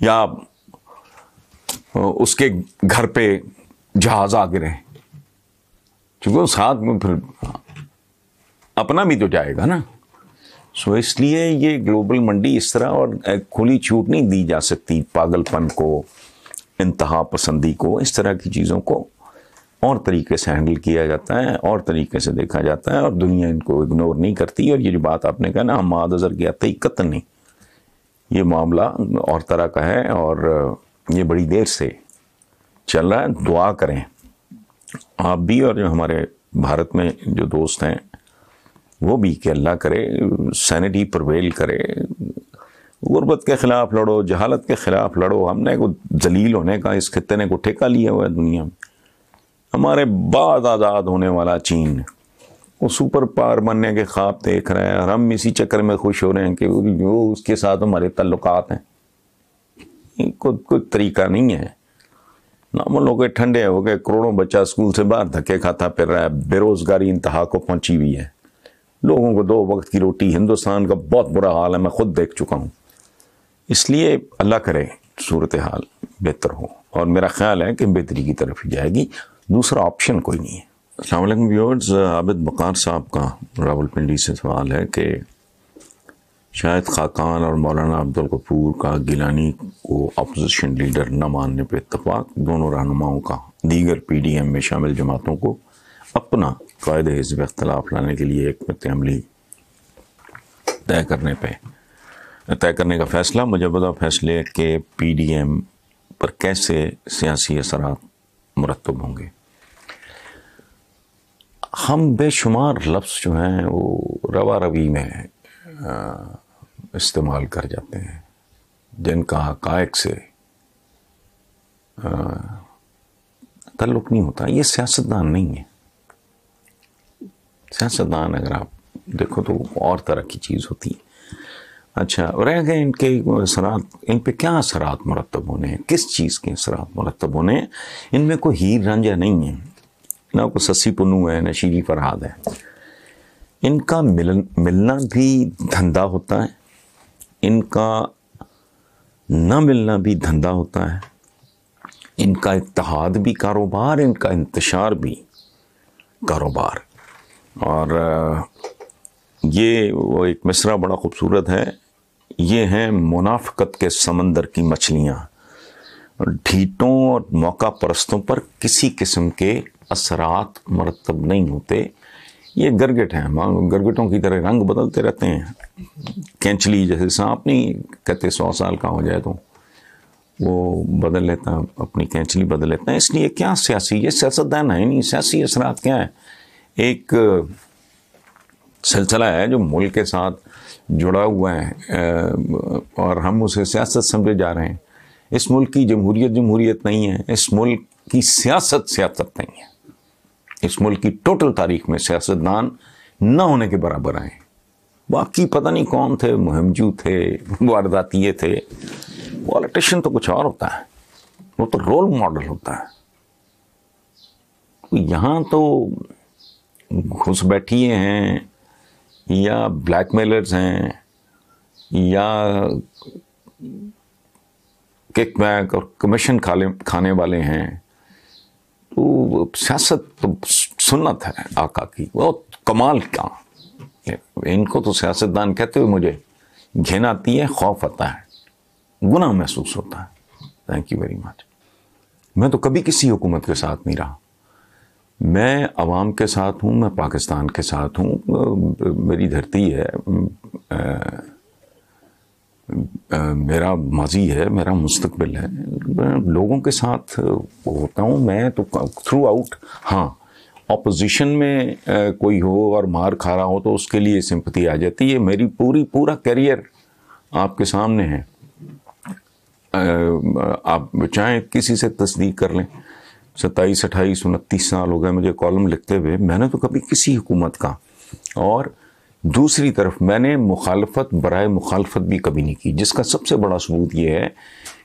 یا اس کے گھر پہ جہاز آ گرے، چونکہ ساتھ میں پھر اپنا بھی تو جائے گا نا. سو اس لیے یہ گلوبل منڈی اس طرح اور کھلی چھوٹ نہیں دی جا سکتی پاگل پن کو، انتہا پسندی کو. اس طرح کی چیزوں کو اور طریقے سے ہینڈل کیا جاتا ہے، اور طریقے سے دیکھا جاتا ہے، اور دنیا ان کو اگنور نہیں کرتی. اور یہ جو بات آپ نے کہا نا ہم ازر کی حقیقت نہیں، یہ معاملہ اور طرح کا ہے اور یہ بڑی دیر سے چل رہا ہے. دعا کریں آپ بھی اور جو ہمارے بھارت میں جو دوست ہیں وہ بھی کہ اللہ کرے سینٹی پرویل کرے. غربت کے خلاف لڑو، جہالت کے خلاف لڑو. ہم نے کوئی ذلیل ہونے کا اس خطے نے کو ٹھیکہ لیا ہوا ہے دنیا میں. ہمارے بعد آزاد ہونے والا چین وہ سپر پاور بننے کے خواب دیکھ رہے ہیں اور ہم اسی چکر میں خوش ہو رہے ہیں کہ جو اس کے ساتھ ہمارے تعلقات ہیں. کوئی طریقہ نہیں ہے. نارمل ہو کے ٹھنڈے ہو کے کروڑوں بچہ اسکول سے باہر دھکے کھاتا پھر رہا ہے. بے روزگاری انتہا کو پہنچی ہوئی ہے. لوگوں کو 2 وقت کی روٹی، ہندوستان کا بہت برا حال ہے، میں خود دیکھ چکا ہوں. اس لیے اللہ کرے صورتحال بہتر ہو اور میرا خیال ہے کہ بہتری کی طرف ہی جائے گی، دوسرا آپشن کوئی نہیں ہے. السلام علیکم ویورز. عابد بقار صاحب کا راولپنڈی سے سوال ہے کہ شاہد خاقان اور مولانا عبدالغفور کا گیلانی کو اپوزیشن لیڈر نہ ماننے پہ اتفاق. دونوں رہنماؤں کا دیگر پی ڈی ایم میں شامل جماعتوں کو اپنا قائد حزب اختلاف لانے کے لیے حکمت عملی طے کرنے کا فیصلہ. مجوزہ فیصلے کے پی ڈی ایم پر کیسے سیاسی اثرات مرتب ہوں گے؟ ہم بے شمار لفظ جو ہیں وہ روا روی میں استعمال کر جاتے ہیں جن کا حقائق سے تعلق نہیں ہوتا. یہ سیاستدان نہیں ہے. سیاستدان اگر آپ دیکھو تو اور طرح کی چیز ہوتی ہے. اچھا رہ گئے ان کے اثرات، ان پہ کیا اثرات مرتب ہونے ہیں، کس چیز کے اثرات مرتب ہونے ہیں؟ ان میں کوئی ہیر رانجھا نہیں ہے، نہ کوئی سسی پنو ہے، نہ شیریں فرہاد ہے. ان کا ملنا بھی دھندا ہوتا ہے، ان کا نہ ملنا بھی دھندا ہوتا ہے. ان کا اتحاد بھی کاروبار، ان کا انتشار بھی کاروبار. اور یہ وہ ایک مصرع بڑا خوبصورت ہے، یہ ہیں منافقت کے سمندر کی مچھلیاں، ڈھیٹوں اور موقع پرستوں پر کسی قسم کے اثرات مرتب نہیں ہوتے. یہ گرگٹ ہیں، گرگٹوں کی طرح رنگ بدلتے رہتے ہیں. کینچلی جیسے سانپ نہیں کہتے 100 سال کا ہو جائے تو وہ بدل لیتا، اپنی کینچلی بدل لیتا ہے. اس لیے کیا سیاسی، یہ سیاستدان ہے نہیں. سیاسی اثرات کیا ہے؟ ایک سلسلہ ہے جو ملک کے ساتھ جڑا ہوا ہے اور ہم اسے سیاست سمجھے جا رہے ہیں. اس ملک کی جمہوریت نہیں ہے، اس ملک کی سیاست نہیں ہے. اس ملک کی ٹوٹل تاریخ میں سیاستدان نہ ہونے کے برابر آئے. باقی پتہ نہیں کون تھے، مہمجو تھے، وارداتیے تھے. پولیٹیشین تو کچھ اور ہوتا ہے، وہ تو رول ماڈل ہوتا ہے. یہاں تو گھس بیٹھیے ہیں یا بلیک میلرز ہیں یا کک بیک اور کمیشن کھانے والے ہیں. تو سیاست تو سنت ہے آقا کی، بہت کمال کا. ان کو تو سیاستدان کہتے ہوئے مجھے گھن آتی ہے، خوف آتا ہے، گناہ محسوس ہوتا ہے. Thank you very much. میں تو کبھی کسی حکومت کے ساتھ نہیں رہا. میں عوام کے ساتھ ہوں، میں پاکستان کے ساتھ ہوں. میری دھرتی ہے، میرا ماضی ہے، میرا مستقبل ہے. لوگوں کے ساتھ ہوتا ہوں میں تو تھرو آؤٹ. ہاں اپوزیشن میں کوئی ہو اور مار کھا رہا ہو تو اس کے لیے سمپتھی آ جاتی ہے. میری پورا کیریئر آپ کے سامنے ہے. آپ چاہیں کسی سے تصدیق کر لیں. 27, 28, 29 سال ہو گئے مجھے کالم لکھتے ہوئے. میں نے تو کبھی کسی حکومت کا، اور دوسری طرف میں نے مخالفت برائے مخالفت بھی کبھی نہیں کی. جس کا سب سے بڑا ثبوت یہ ہے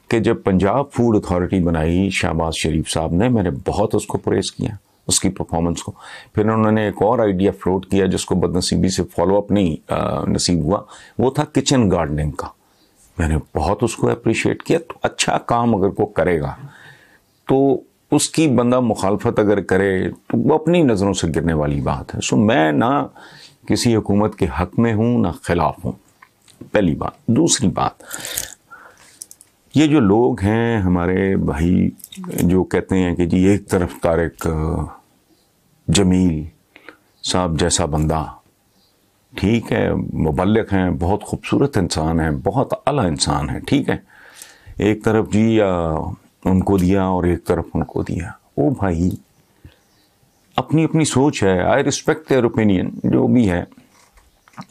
کہ جب پنجاب فوڈ اتھارٹی بنائی شہباز شریف صاحب نے، میں نے بہت اس کو پریز کیا، اس کی پرفارمنس کو. پھر انہوں نے ایک اور آئیڈیا فلوٹ کیا جس کو بدنصیبی سے فالو اپ نہیں نصیب ہوا، وہ تھا کچن گارڈننگ کا. میں نے بہت اس کو اپریشیٹ کیا. تو اچھا کام اگر کو کرے گا تو اس کی بندہ مخالفت اگر کرے تو وہ اپنی نظروں سے گرنے والی بات ہے. سو میں نہ کسی حکومت کے حق میں ہوں نہ خلاف ہوں، پہلی بات. دوسری بات، یہ جو لوگ ہیں ہمارے بھائی جو کہتے ہیں کہ جی ایک طرف طارق جمیل صاحب جیسا بندہ، ٹھیک ہے، مبلغ ہیں، بہت خوبصورت انسان ہیں، بہت اعلیٰ انسان ہیں، ٹھیک ہے، ایک طرف جی ان کو دیا اور ایک طرف ان کو دیا. او بھائی اپنی اپنی سوچ ہے. آئی ریسپیکٹ دیئر اوپینین، جو بھی ہے.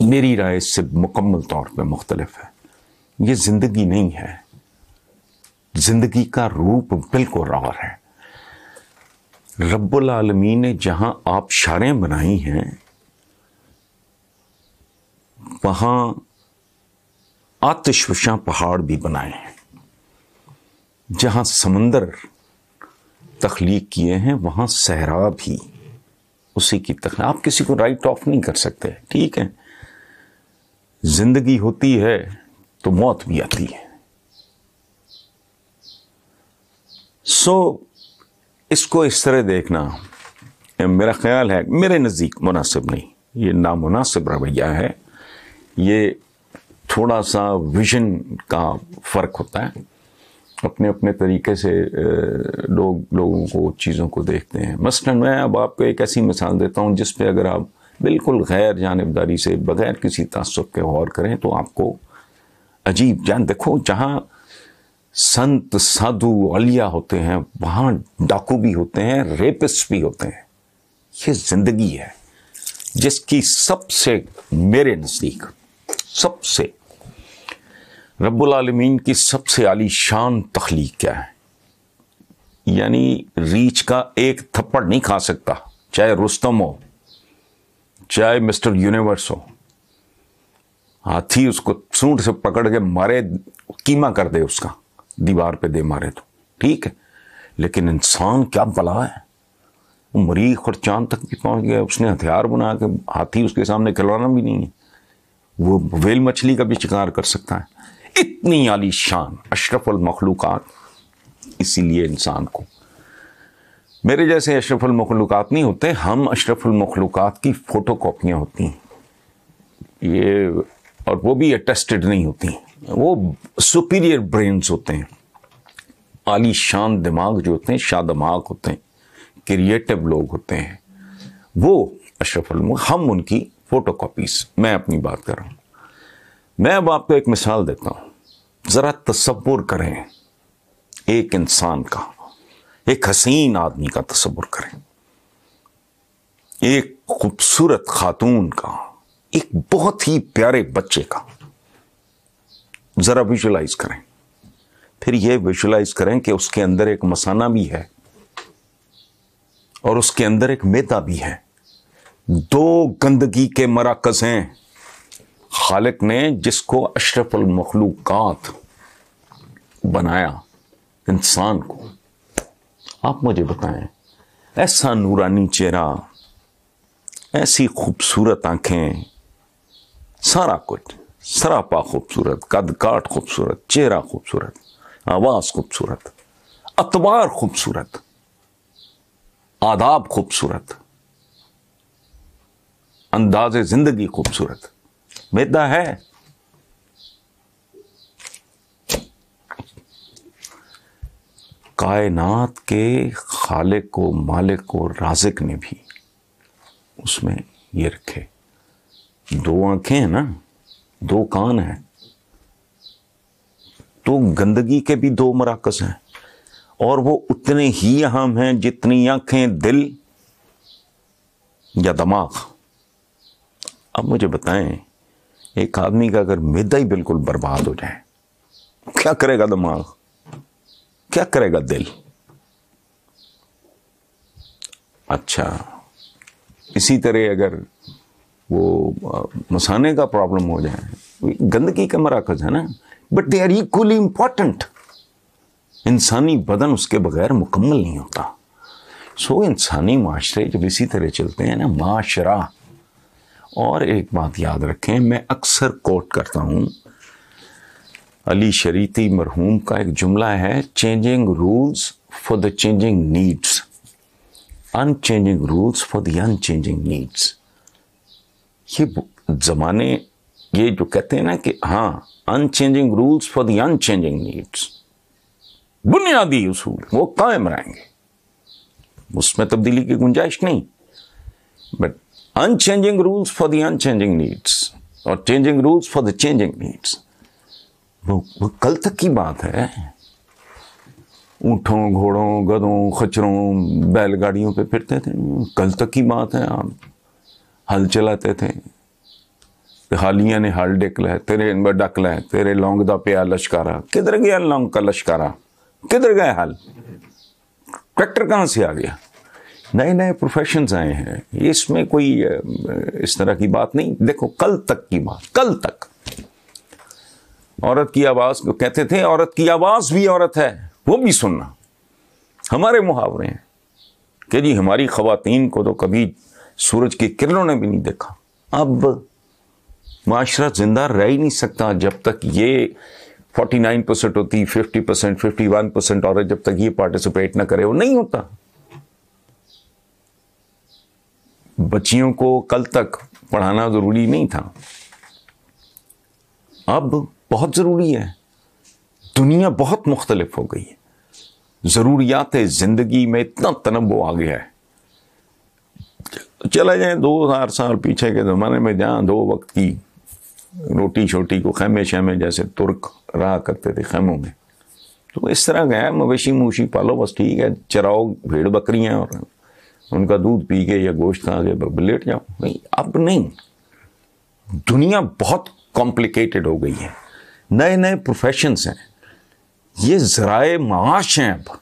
میری رائے اس سے مکمل طور پہ مختلف ہے. یہ زندگی نہیں ہے، زندگی کا روپ بالکل اور ہے. رب العالمین نے جہاں آبشاریں بنائی ہیں وہاں آتش فشاں پہاڑ بھی بنائے ہیں. جہاں سمندر تخلیق کیے ہیں وہاں صحرا بھی اسی کی تخلیق. آپ کسی کو رائٹ آف نہیں کر سکتے، ٹھیک ہے. زندگی ہوتی ہے تو موت بھی آتی ہے. سو اس کو اس طرح دیکھنا میرا خیال ہے میرے نزدیک مناسب نہیں. یہ نامناسب رویہ ہے. یہ تھوڑا سا ویژن کا فرق ہوتا ہے. اپنے اپنے طریقے سے لوگوں کو چیزوں کو دیکھتے ہیں. مثلا میں اب آپ کو ایک ایسی مثال دیتا ہوں جس پہ اگر آپ بالکل غیر جانبداری سے بغیر کسی تعصب کے غور کریں تو آپ کو عجیب جان. دیکھو جہاں سنت سادھو اولیاء ہوتے ہیں وہاں ڈاکو بھی ہوتے ہیں، ریپسٹ بھی ہوتے ہیں. یہ زندگی ہے جس کی سب سے میرے نزدیک سب سے رب العالمین کی سب سے عالی شان تخلیق کیا ہے. یعنی ریچھ کا ایک تھپڑ نہیں کھا سکتا، چاہے رستم ہو چاہے مسٹر یونیورس ہو. ہاتھی اس کو سونٹ سے پکڑ کے مارے، کیما کر دے، اس کا دیوار پہ دے مارے تو ٹھیک ہے. لیکن انسان کیا بلا ہے، وہ مریخ اور چاند تک بھی پہنچ گیا. اس نے ہتھیار بنا کے، ہاتھی اس کے سامنے کھلوانا بھی نہیں ہے. وہ ویل مچھلی کا بھی شکار کر سکتا ہے. اتنی عالی شان، اشرف المخلوقات. اسی لیے انسان کو میرے جیسے اشرف المخلوقات نہیں ہوتے، ہم اشرف المخلوقات کی فوٹو کاپیاں ہوتی ہیں یہ، اور وہ بھی اٹیسٹڈ نہیں ہوتی. وہ سپیریئر برینز ہوتے ہیں، عالی شان دماغ جو ہوتے ہیں، شادماغ ہوتے ہیں، کریٹو لوگ ہوتے ہیں. وہ اشرف ہم ان کی فوٹو کاپیز. میں اپنی بات کر رہا ہوں. میں اب آپ کو ایک مثال دیتا ہوں. ذرا تصور کریں ایک انسان کا، ایک حسین آدمی کا تصور کریں، ایک خوبصورت خاتون کا، ایک بہت ہی پیارے بچے کا. ذرا ویژولائز کریں. پھر یہ ویژولائز کریں کہ اس کے اندر ایک مثانہ بھی ہے اور اس کے اندر ایک معدہ بھی ہے. دو گندگی کے مراکز ہیں. خالق نے جس کو اشرف المخلوقات بنایا، انسان کو. آپ مجھے بتائیں، ایسا نورانی چہرہ، ایسی خوبصورت آنکھیں، سارا کچھ سراپا خوبصورت، قد کاٹ خوبصورت، چہرہ خوبصورت، آواز خوبصورت، اطوار خوبصورت، آداب خوبصورت، انداز زندگی خوبصورت. معدہ ہے. کائنات کے خالق و مالک و رازق نے بھی اس میں یہ رکھے. دو آنکھیں ہیں نا، دو کان ہیں، تو گندگی کے بھی دو مراکز ہیں، اور وہ اتنے ہی اہم ہیں جتنی آنکھیں، دل یا دماغ. اب مجھے بتائیں، ایک آدمی کا اگر معدہ ہی بالکل برباد ہو جائے، کیا کرے گا دماغ، کیا کرے گا دل؟ اچھا، اسی طرح اگر وہ مثانے کا پرابلم ہو جائے، گندگی کے مراکز ہے نا، but they are equally important. انسانی بدن اس کے بغیر مکمل نہیں ہوتا. سو انسانی معاشرے جب اسی طرح چلتے ہیں نا، معاشرہ. اور ایک بات یاد رکھیں، میں اکثر کوٹ کرتا ہوں علی شریعتی مرحوم کا ایک جملہ ہے، changing rules for the changing needs, unchanging rules for the unchanging needs. یہ زمانے یہ جو کہتے ہیں نا کہ ہاں unchanging rules for the unchanging needs, بنیادی اصول وہ قائم رہیں گے، اس میں تبدیلی کی گنجائش نہیں، but unchanging rules for the unchanging needs اور changing rules for the changing needs وہ کل تک کی بات ہے۔ اونٹوں، گھوڑوں، گدھوں، خچروں، بیل گاڑیوں پہ پھرتے تھے، کل تک کی بات ہے۔ آپ ہل چلاتے تھے، حالیہ نے ہل ڈک لے تیرے لونگ دا پیا لشکارا، کدھر گیا لونگ کا لشکارا، کدھر گئے ہل، ٹریکٹر کہاں سے آ گیا؟ نئے نئے پروفیشنز آئے ہیں، اس میں کوئی اس طرح کی بات نہیں۔ دیکھو کل تک کی بات، کل تک عورت کی آواز کو کہتے تھے عورت کی آواز بھی عورت ہے، وہ بھی سننا۔ ہمارے محاورے ہیں کہ جی ہماری خواتین کو تو کبھی سورج کی کرنوں نے بھی نہیں دیکھا۔ اب معاشرہ زندہ رہ ہی نہیں سکتا جب تک یہ 49% ہوتی، 50%، 51% عورت جب تک یہ پارٹیسپیٹ نہ کرے، وہ نہیں ہوتا۔ بچیوں کو کل تک پڑھانا ضروری نہیں تھا، اب بہت ضروری ہے۔ دنیا بہت مختلف ہو گئی ہے، ضروریات زندگی میں اتنا تنوع آ گیا ہے۔ چلے جائیں 2000 سال پیچھے کے زمانے میں، جہاں 2 وقت کی روٹی شوٹی کو خیمے شیمے جیسے ترک رہا کرتے تھے خیموں میں، تو اس طرح گیا مویشی موشی پالو، بس ٹھیک ہے، چراؤ بھیڑ بکریاں اور ان کا دودھ پی کے یا گوشت کھا کے لیٹ جاؤ۔ نہیں، اب نہیں، دنیا بہت کمپلیکیٹڈ ہو گئی ہے، نئے نئے پروفیشنز ہیں، یہ ذرائع معاش ہیں۔ اب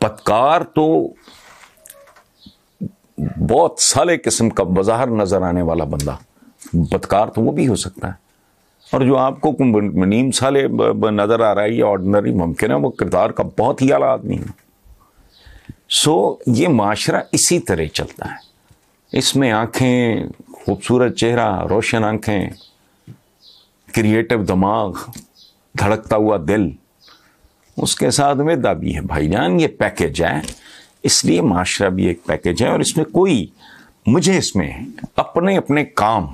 بدکار تو بہت سالے قسم کا بظاہر نظر آنے والا بندہ بدکار تو وہ بھی ہو سکتا ہے، اور جو آپ کو نیم سالے نظر آ رہا ہے یا آرڈنری، ممکن ہے وہ کردار کا بہت ہی اعلیٰ آدمی ہے۔ یہ معاشرہ اسی طرح چلتا ہے، اس میں آنکھیں، خوبصورت چہرہ، روشن آنکھیں، کریٹو دماغ، دھڑکتا ہوا دل، اس کے ساتھ ویدا بھی ہے۔ بھائی جان یہ پیکج ہے، اس لیے معاشرہ بھی ایک پیکج ہے، اور اس میں مجھے اس میں اپنے اپنے کام،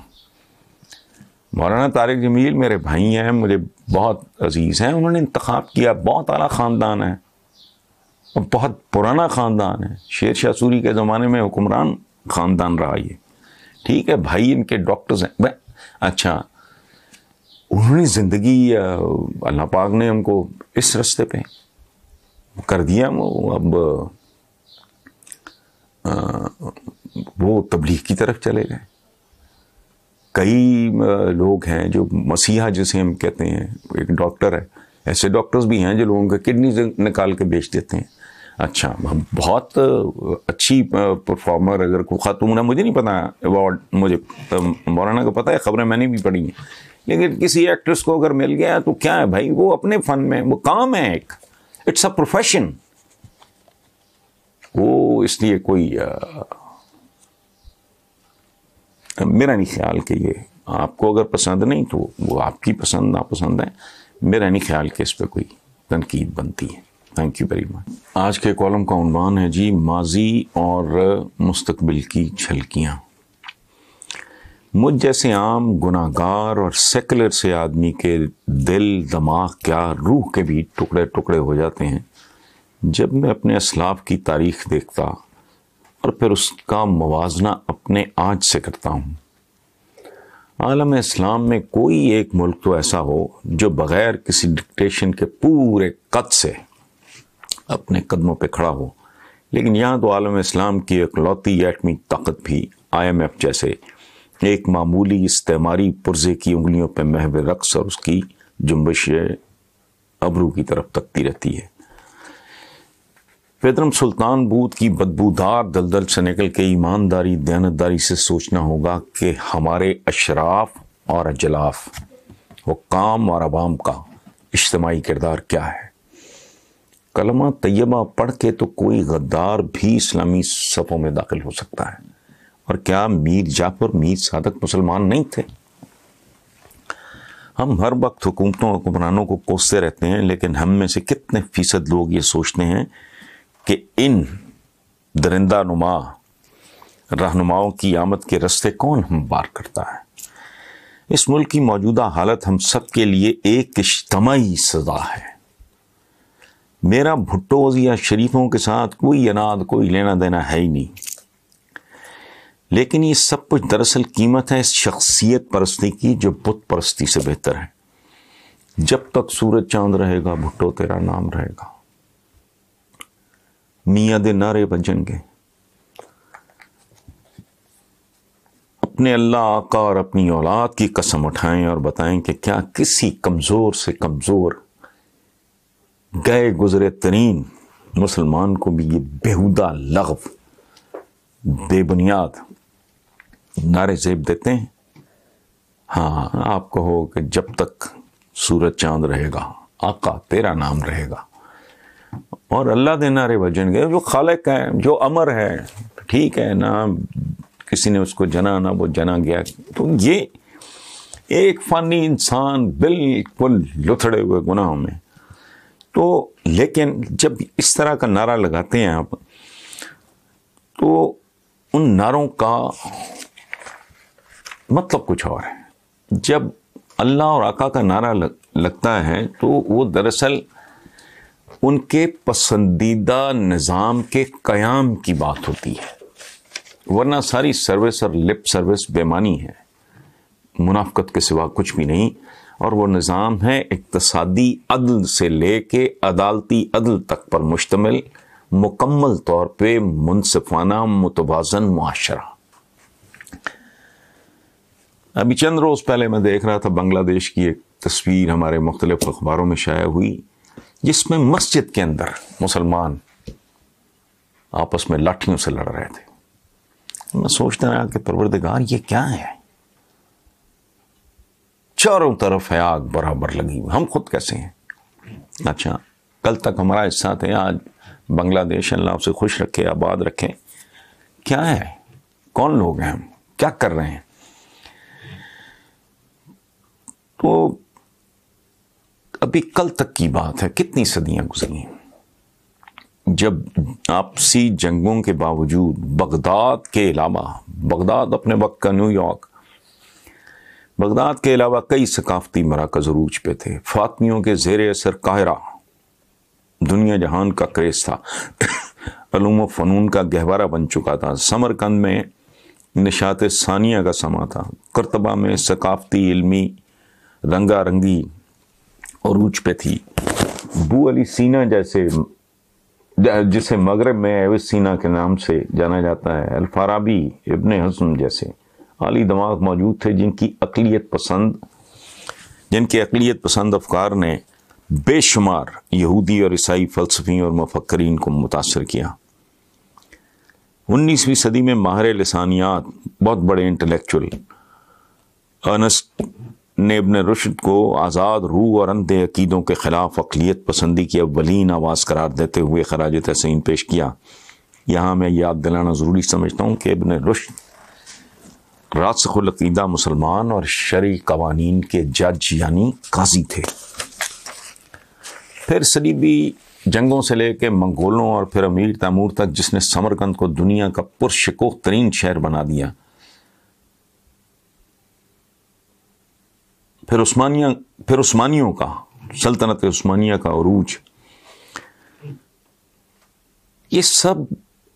مولانا طارق جمیل میرے بھائی ہیں، مجھے بہت عزیز ہیں، انہوں نے انتخاب کیا، بہت اعلیٰ خاندان ہے اور بہت پرانا خاندان ہے، شیر شاہ سوری کے زمانے میں حکمران خاندان رہا یہ، ٹھیک ہے، بھائی ان کے ڈاکٹرز ہیں۔ اچھا، انہوں نے زندگی، اللہ پاک نے ہم کو اس رستے پہ کر دیا، اب وہ تبلیغ کی طرف چلے گئے۔ کئی لوگ ہیں جو مسیحا جسے ہم کہتے ہیں، ایک ڈاکٹر ہے، ایسے ڈاکٹرز بھی ہیں جو لوگوں کے کڈنیز نکال کے بیچ دیتے ہیں۔ اچھا، بہت اچھی پرفارمر اگر کوئی خاتون ہے، مجھے نہیں پتا ایوارڈ، مجھے مولانا کو پتا ہے، خبریں میں نے بھی پڑھی ہیں، لیکن کسی ایکٹریس کو اگر مل گیا تو کیا ہے بھائی، وہ اپنے فن میں، وہ کام ہے ایک، اٹس اے پروفیشن، وہ اس لیے کوئی میرا نہیں خیال کہ یہ آپ کو اگر پسند نہیں تو وہ آپ کی پسند ناپسند ہے، میرا نہیں خیال کہ اس پہ کوئی تنقید بنتی ہے۔ Thank you very much. آج کے کالم کا عنوان ہے جی ماضی اور مستقبل کی جھلکیاں۔ مجھ جیسے عام گناہ گار اور سیکولر سے آدمی کے دل، دماغ، کیا روح کے بھی ٹکڑے ٹکڑے ہو جاتے ہیں جب میں اپنے اسلاف کی تاریخ دیکھتا اور پھر اس کا موازنہ اپنے آج سے کرتا ہوں۔ عالم اسلام میں کوئی ایک ملک تو ایسا ہو جو بغیر کسی ڈکٹیشن کے پورے قد سے اپنے قدموں پہ کھڑا ہو، لیکن یہاں تو عالم اسلام کی اکلوتی ایٹمی طاقت بھی IMF جیسے ایک معمولی استعماری پرزے کی انگلیوں پہ محو رقص اور اس کی جنبش ابرو کی طرف تکتی رہتی ہے۔ پیدرم سلطان بود کی بدبودار دلدل سے نکل کے ایمانداری، دیانتداری سے سوچنا ہوگا کہ ہمارے اشراف اور اجلاف، حکام اور عوام کا اجتماعی کردار کیا ہے۔ کلمہ طیبہ پڑھ کے تو کوئی غدار بھی اسلامی صفوں میں داخل ہو سکتا ہے، اور کیا میر جعفر، میر صادق مسلمان نہیں تھے؟ ہم ہر وقت حکومتوں اور حکمرانوں کو کوستے رہتے ہیں، لیکن ہم میں سے کتنے فیصد لوگ یہ سوچتے ہیں کہ ان درندہ نما رہنماؤں کی آمد کے رستے کون ہموار کرتا ہے؟ اس ملک کی موجودہ حالت ہم سب کے لیے ایک اجتماعی سزا ہے۔ میرا بھٹوز یا شریفوں کے ساتھ کوئی اناد، کوئی لینا دینا ہے ہی نہیں، لیکن یہ سب کچھ دراصل قیمت ہے اس شخصیت پرستی کی جو بت پرستی سے بہتر ہے۔ جب تک سورج چاند رہے گا بھٹو تیرا نام رہے گا، میاں دے نعرے بجن گے، اپنے اللہ آقا اور اپنی اولاد کی قسم اٹھائیں اور بتائیں کہ کیا کسی کمزور سے کمزور گئے گزرے ترین مسلمان کو بھی یہ بیہودہ لغو بے بنیاد نعرے زیب دیتے ہیں؟ ہاں، آپ کہو کہ جب تک سورج چاند رہے گا آقا تیرا نام رہے گا، اور اللہ دے نعرے بجن گے، جو خالق ہے، جو امر ہے، ٹھیک ہے نا، کسی نے اس کو جنا نہ وہ جنا گیا، تو یہ ایک فانی انسان بالکل لتھڑے ہوئے گناہوں میں، تو لیکن جب اس طرح کا نعرہ لگاتے ہیں آپ، تو ان نعروں کا مطلب کچھ اور ہے۔ جب اللہ اور آقا کا نعرہ لگتا ہے تو وہ دراصل ان کے پسندیدہ نظام کے قیام کی بات ہوتی ہے، ورنہ ساری سروس اور لپ سروس بےمانی ہے، منافقت کے سوا کچھ بھی نہیں، اور وہ نظام ہے اقتصادی عدل سے لے کے عدالتی عدل تک پر مشتمل مکمل طور پہ منصفانہ متوازن معاشرہ۔ ابھی چند روز پہلے میں دیکھ رہا تھا بنگلہ دیش کی ایک تصویر ہمارے مختلف اخباروں میں شائع ہوئی، جس میں مسجد کے اندر مسلمان آپس میں لاٹھیوں سے لڑ رہے تھے۔ میں سوچتا رہا کہ پروردگار یہ کیا ہے؟ چاروں طرف ہے آگ برابر لگی ہوئی، ہم خود کیسے ہیں؟ اچھا، کل تک ہمارا حصہ تھے، آج بنگلہ دیش اللہ اسے خوش رکھے، آباد رکھے، کیا ہے؟ کون لوگ ہیں ہم؟ کیا کر رہے ہیں؟ تو ابھی کل تک کی بات ہے، کتنی صدیاں گزری ہیں جب آپسی جنگوں کے باوجود بغداد کے علاوہ، بغداد اپنے وقت کا نیو یارک، بغداد کے علاوہ کئی ثقافتی مراکز عروج پہ تھے، فاطمیوں کے زیر اثر قاہرہ دنیا جہان کا کریز تھا، علوم و فنون کا گہوارہ بن چکا تھا، سمرقند میں نشاط ثانیہ کا سما تھا، قرطبہ میں ثقافتی علمی رنگا رنگی عروج پہ تھی، بو علی سینا جیسے، جسے مغرب میں ایوس سینا کے نام سے جانا جاتا ہے، الفارابی، ابن حزم جیسے عالی دماغ موجود تھے جن کے اقلیت پسند افکار نے بے شمار یہودی اور عیسائی فلسفیوں اور مفکرین کو متاثر کیا۔ 19ویں صدی میں ماہر لسانیات، بہت بڑے انٹلیکچوئل ارنسٹ نے ابن رشد کو آزاد روح اور اندھے عقیدوں کے خلاف اقلیت پسندی کی اولین آواز قرار دیتے ہوئے خراج تحسین پیش کیا۔ یہاں میں یاد دلانا ضروری سمجھتا ہوں کہ ابن رشد راسخ العقیدہ مسلمان اور شرعی قوانین کے جج یعنی قاضی تھے۔ پھر صلیبی جنگوں سے لے کے منگولوں اور پھر امیر تیمور تک، جس نے سمرقند کو دنیا کا پرشکوہ ترین شہر بنا دیا، پھر عثمانیوں کا، سلطنت عثمانیہ کا عروج، یہ سب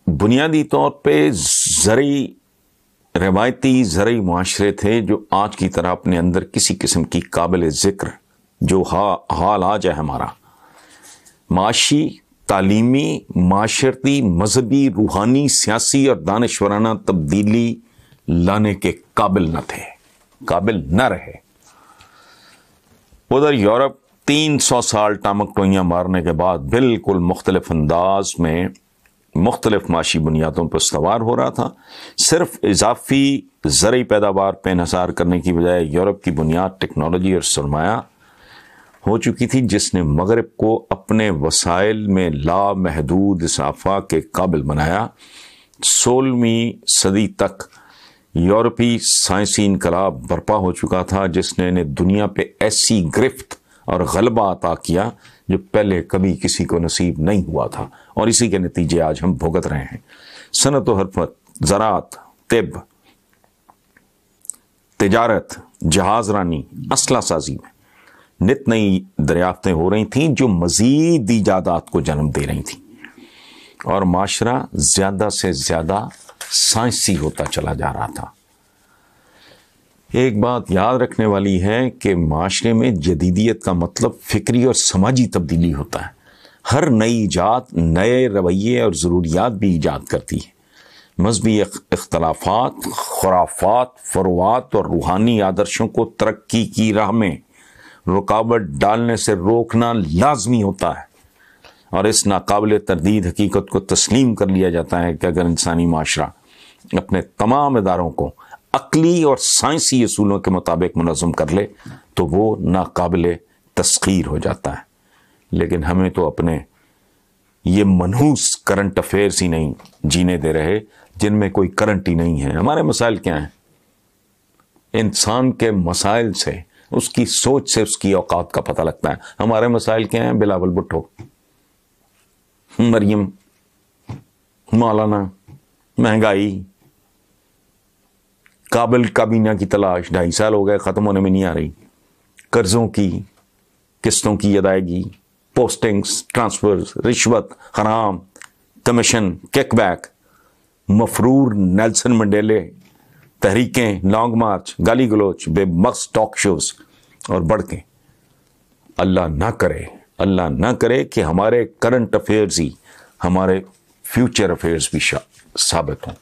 بنیادی طور پہ روایتی زرعی معاشرے تھے جو آج کی طرح اپنے اندر کسی قسم کی قابل ذکر، جو حال آج ہے ہمارا، معاشی، تعلیمی، معاشرتی، مذہبی، روحانی، سیاسی اور دانشورانہ تبدیلی لانے کے قابل نہ تھے، قابل نہ رہے۔ ادھر یورپ 300 سال ٹامک ٹوئیاں مارنے کے بعد بالکل مختلف انداز میں مختلف معاشی بنیادوں پر استوار ہو رہا تھا۔ صرف اضافی زرعی پیداوار پہ انحصار کرنے کی بجائے یورپ کی بنیاد ٹیکنالوجی اور سرمایہ ہو چکی تھی، جس نے مغرب کو اپنے وسائل میں لامحدود اضافہ کے قابل بنایا۔ 16ویں صدی تک یورپی سائنسی انقلاب برپا ہو چکا تھا جس نے انہیں دنیا پہ ایسی گرفت اور غلبہ عطا کیا جو پہلے کبھی کسی کو نصیب نہیں ہوا تھا، اور اسی کے نتیجے آج ہم بھگت رہے ہیں۔ صنعت و حرفت، زراعت، طب، تجارت، جہاز رانی، اسلحہ سازی میں نت نئی دریافتیں ہو رہی تھیں جو مزید ایجادات کو جنم دے رہی تھیں، اور معاشرہ زیادہ سے زیادہ سائنسی ہوتا چلا جا رہا تھا۔ ایک بات یاد رکھنے والی ہے کہ معاشرے میں جدیدیت کا مطلب فکری اور سماجی تبدیلی ہوتا ہے۔ ہر نئی ایجاد نئے رویے اور ضروریات بھی ایجاد کرتی ہے۔ مذہبی اختلافات، خرافات، فروعات اور روحانی آدرشوں کو ترقی کی راہ میں رکاوٹ ڈالنے سے روکنا لازمی ہوتا ہے، اور اس ناقابل تردید حقیقت کو تسلیم کر لیا جاتا ہے کہ اگر انسانی معاشرہ اپنے تمام اداروں کو عقلی اور سائنسی اصولوں کے مطابق منظم کر لے تو وہ ناقابل تسخیر ہو جاتا ہے۔ لیکن ہمیں تو اپنے یہ منحوس کرنٹ افیئرز ہی نہیں جینے دے رہے جن میں کوئی کرنٹ ہی نہیں ہے۔ ہمارے مسائل کیا ہیں؟ انسان کے مسائل سے، اس کی سوچ سے اس کی اوقات کا پتہ لگتا ہے۔ ہمارے مسائل کیا ہیں؟ بلاول بھٹو، مریم، مولانا، مہنگائی، قابل کابینہ کی تلاش، 2.5 سال ہو گئے ختم ہونے میں نہیں آ رہی، قرضوں کی قسطوں کی ادائیگی، پوسٹنگز، ٹرانسفرز، رشوت، حرام، کمیشن، کیک بیک، مفرور نیلسن منڈیلے، تحریکیں، لانگ مارچ، گالی گلوچ، بے مقصد ٹاک شوز، اور بڑھ کے اللہ نہ کرے کہ ہمارے کرنٹ افیئرز ہی ہمارے فیوچر افیئرز بھی ثابت ہوں۔